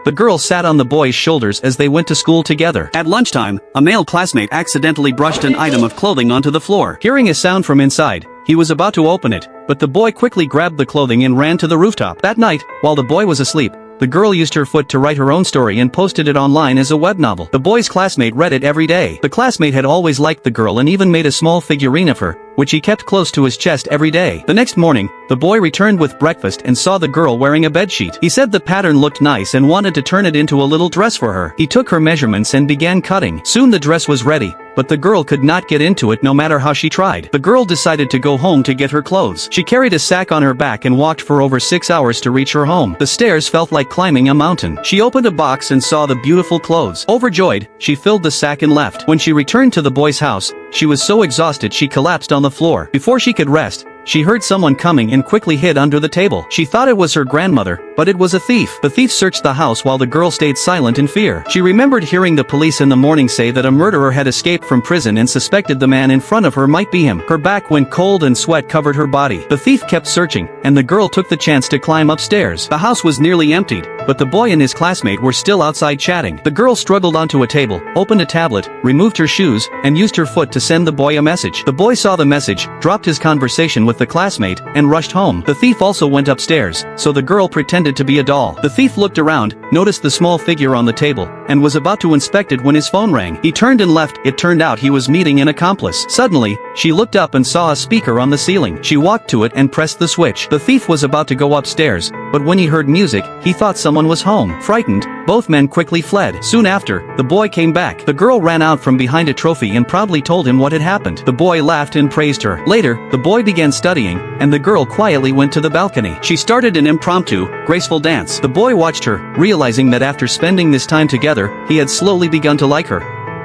The girl sat on the boy's shoulders as they went to school together. At lunchtime, a male classmate accidentally brushed an item of clothing onto the floor. Hearing a sound from inside, he was about to open it, but the boy quickly grabbed the clothing and ran to the rooftop. That night, while the boy was asleep, the girl used her foot to write her own story and posted it online as a web novel. The boy's classmate read it every day. The classmate had always liked the girl and even made a small figurine of her, which he kept close to his chest every day. The next morning, the boy returned with breakfast and saw the girl wearing a bedsheet. He said the pattern looked nice and wanted to turn it into a little dress for her. He took her measurements and began cutting. Soon the dress was ready, but the girl could not get into it no matter how she tried. The girl decided to go home to get her clothes. She carried a sack on her back and walked for over 6 hours to reach her home. The stairs felt like climbing a mountain. She opened a box and saw the beautiful clothes. Overjoyed, she filled the sack and left. When she returned to the boy's house, she was so exhausted she collapsed on the floor. Before she could rest, she heard someone coming and quickly hid under the table. She thought it was her grandmother, but it was a thief. The thief searched the house while the girl stayed silent in fear. She remembered hearing the police in the morning say that a murderer had escaped from prison and suspected the man in front of her might be him. Her back went cold and sweat covered her body. The thief kept searching, and the girl took the chance to climb upstairs. The house was nearly emptied, but the boy and his classmate were still outside chatting. The girl struggled onto a table, opened a tablet, removed her shoes, and used her foot to send the boy a message. The boy saw the message, dropped his conversation with the classmate, and rushed home. The thief also went upstairs, so the girl pretended to be a doll. The thief looked around, noticed the small figure on the table, and was about to inspect it when his phone rang. He turned and left. It turned out he was meeting an accomplice. Suddenly, she looked up and saw a speaker on the ceiling. She walked to it and pressed the switch. The thief was about to go upstairs, but when he heard music, he thought someone was home. Frightened, both men quickly fled. Soon after, the boy came back. The girl ran out from behind a trophy and proudly told him what had happened. The boy laughed and praised her. Later, the boy began studying, and the girl quietly went to the balcony. She started an impromptu, graceful dance. The boy watched her, realizing that after spending this time together, he had slowly begun to like her.